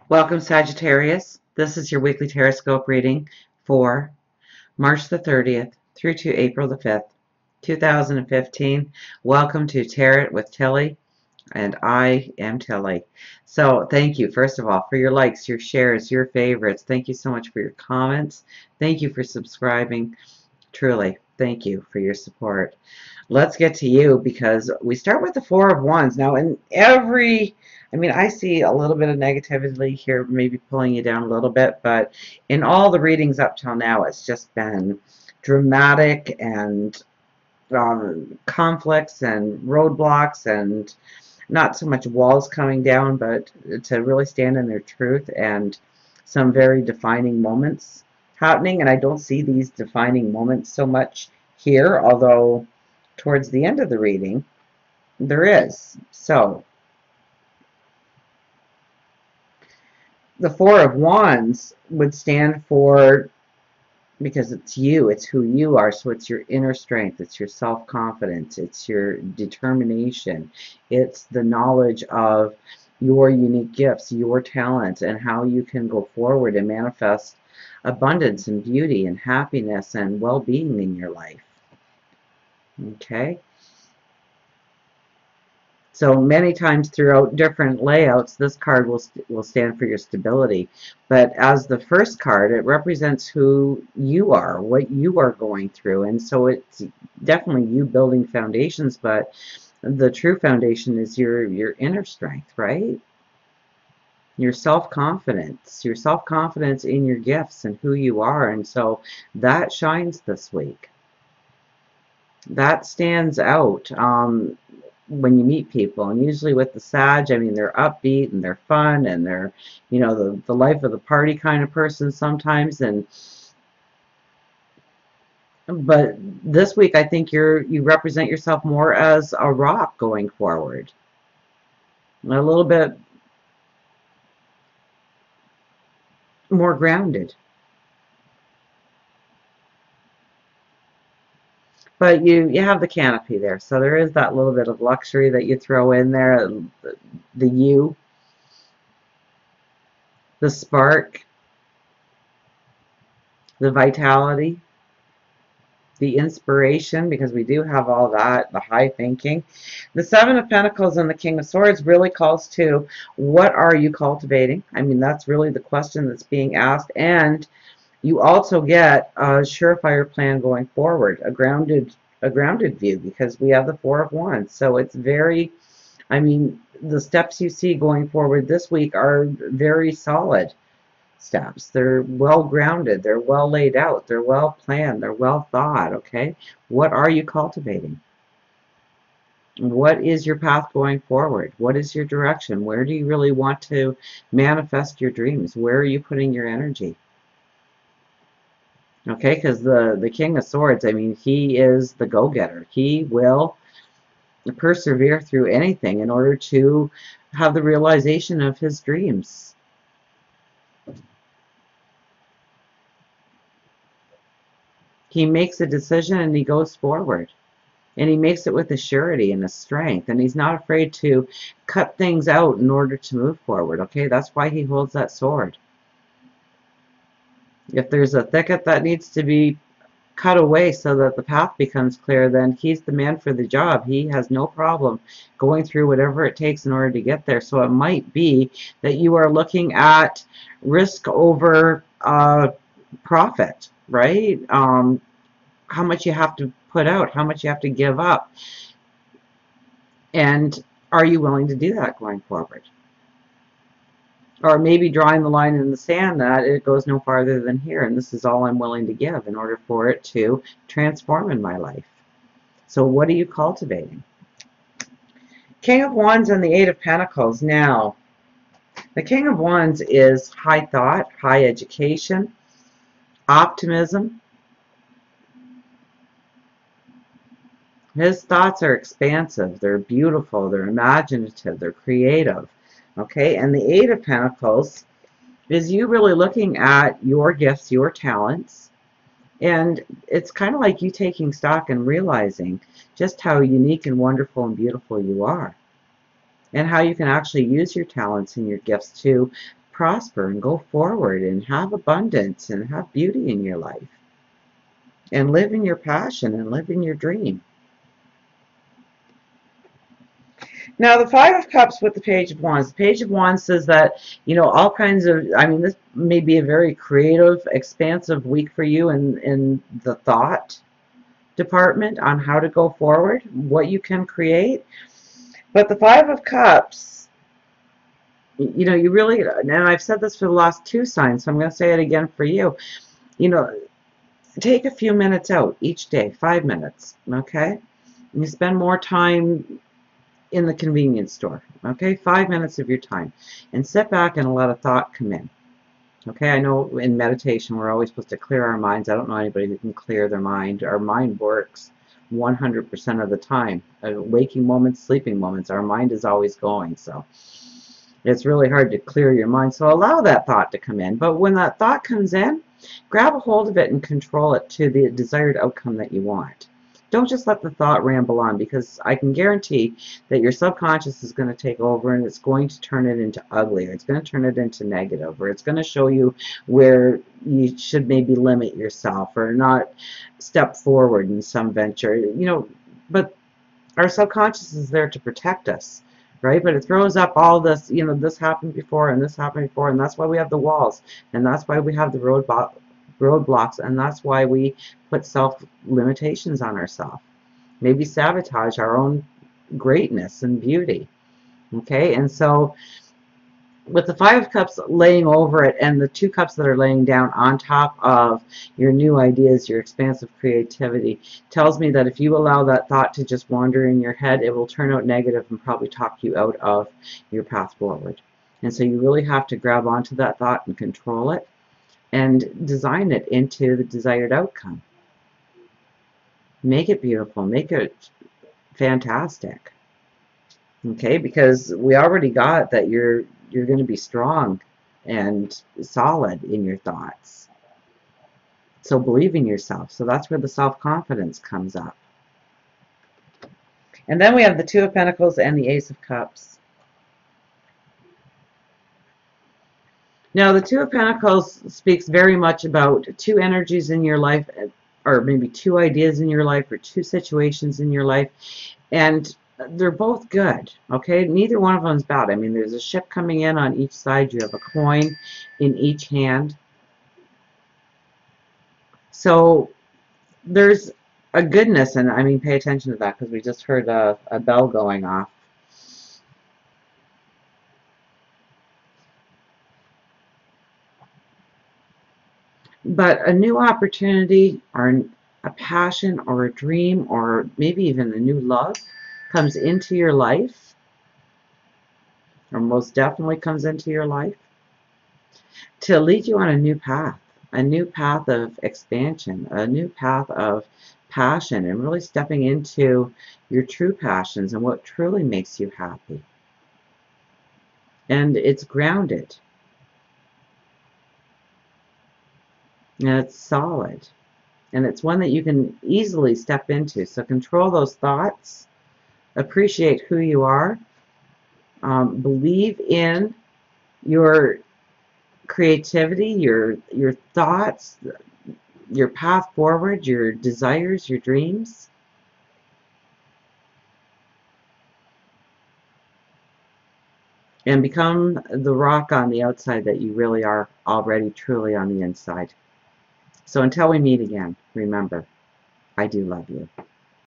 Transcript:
Welcome, Sagittarius. This is your weekly Tarotscope reading for March the 30th through to April the 5th, 2015. Welcome to Tarot with Tilly, and I am Tilly. So thank you, first of all, for your likes, your shares, your favorites. Thank you so much for your comments. Thank you for subscribing. Truly, thank you for your support. Let's get to you because we start with the Four of Wands. Now, I see a little bit of negativity here, maybe pulling you down a little bit, but in all the readings up till now, it's just been dramatic and conflicts and roadblocks and not so much walls coming down, but to really stand in their truth and some very defining moments happening. And I don't see these defining moments so much here, although towards the end of the reading, there is. So, the Four of Wands would stand for, because it's you, it's who you are, so it's your inner strength, it's your self-confidence, it's your determination, it's the knowledge of your unique gifts, your talents, and how you can go forward and manifest abundance and beauty and happiness and well-being in your life. Okay? So many times throughout different layouts, this card will stand for your stability. But as the first card, it represents who you are, what you are going through. And so it's definitely you building foundations, but the true foundation is your inner strength, right? Your self-confidence in your gifts and who you are. And so that shines this week. That stands out. When you meet people, and usually with the Sag, they're upbeat and they're fun and they're, the life of the party kind of person sometimes. But this week, I think you represent yourself more as a rock going forward, a little bit more grounded. But you have the canopy there, so there is that little bit of luxury that you throw in there, the you, the spark, the vitality, the inspiration, because we do have all that, the high thinking. The Seven of Pentacles and the King of Swords really calls to, what are you cultivating? That's really the question that's being asked. And you also get a surefire plan going forward, a grounded view, because we have the Four of Wands. So it's very, the steps you see going forward this week are very solid steps. They're well grounded, they're well laid out, they're well planned, they're well thought. Okay, what are you cultivating? What is your path going forward? What is your direction? Where do you really want to manifest your dreams? Where are you putting your energy? Okay, because the King of Swords, he is the go-getter. He will persevere through anything in order to have the realization of his dreams. He makes a decision and he goes forward. And he makes it with a surety and a strength. And he's not afraid to cut things out in order to move forward. Okay, that's why he holds that sword. If there's a thicket that needs to be cut away so that the path becomes clear, then he's the man for the job. He has no problem going through whatever it takes in order to get there. So it might be that you are looking at risk over profit, right? How much you have to put out, how much you have to give up. And are you willing to do that going forward? Or maybe drawing the line in the sand that it goes no farther than here, and this is all I'm willing to give in order for it to transform in my life. So what are you cultivating? King of Wands and the Eight of Pentacles. Now, the King of Wands is high thought, high education, optimism. His thoughts are expansive, they're beautiful, they're imaginative, they're creative. Okay, and the Eight of Pentacles is you really looking at your gifts, your talents, and it's kind of like you taking stock and realizing just how unique and wonderful and beautiful you are, and how you can actually use your talents and your gifts to prosper and go forward and have abundance and have beauty in your life and live in your passion and live in your dream. Now, the Five of Cups with the Page of Wands. The Page of Wands says that, all kinds of, this may be a very creative, expansive week for you in the thought department on how to go forward, what you can create. But the Five of Cups, you really, and I've said this for the last two signs, so I'm going to say it again for you, take a few minutes out each day, 5 minutes, okay? And you spend more time in the convenience store, okay? 5 minutes of your time, and sit back and let a thought come in. Okay, I know in meditation we're always supposed to clear our minds. I don't know anybody who can clear their mind. Our mind works 100% of the time. Waking moments, sleeping moments, our mind is always going. So it's really hard to clear your mind. So allow that thought to come in. But when that thought comes in, grab a hold of it and control it to the desired outcome that you want. Don't just let the thought ramble on, because I can guarantee that your subconscious is going to take over and it's going to turn it into ugly, or it's going to turn it into negative, or it's going to show you where you should maybe limit yourself or not step forward in some venture. But our subconscious is there to protect us, right? But it throws up all this, this happened before and this happened before, and that's why we have the walls, and that's why we have the roadblocks, and that's why we put self-limitations on ourselves. Maybe sabotage our own greatness and beauty. Okay, and so with the Five of Cups laying over it and the two cups that are laying down on top of your new ideas, your expansive creativity, tells me that if you allow that thought to just wander in your head, it will turn out negative and probably talk you out of your path forward. And so you really have to grab onto that thought and control it and design it into the desired outcome. Make it beautiful. Make it fantastic. Okay, because we already got that you're going to be strong and solid in your thoughts. So believe in yourself. So that's where the self-confidence comes up. And then we have the Two of Pentacles and the Ace of Cups. Now, the Two of Pentacles speaks very much about two energies in your life, or maybe two ideas in your life, or two situations in your life, and they're both good, okay? Neither one of them is bad. There's a ship coming in on each side. You have a coin in each hand. So there's a goodness, and pay attention to that, because we just heard a bell going off. But a new opportunity, or a passion, or a dream, or maybe even a new love comes into your life, or most definitely comes into your life, to lead you on a new path of expansion, a new path of passion, and really stepping into your true passions and what truly makes you happy. And it's grounded. And it's solid. And it's one that you can easily step into. So control those thoughts. Appreciate who you are. Believe in your creativity, your thoughts, your path forward, your desires, your dreams. And become the rock on the outside that you really are already truly on the inside. So until we meet again, remember, I do love you.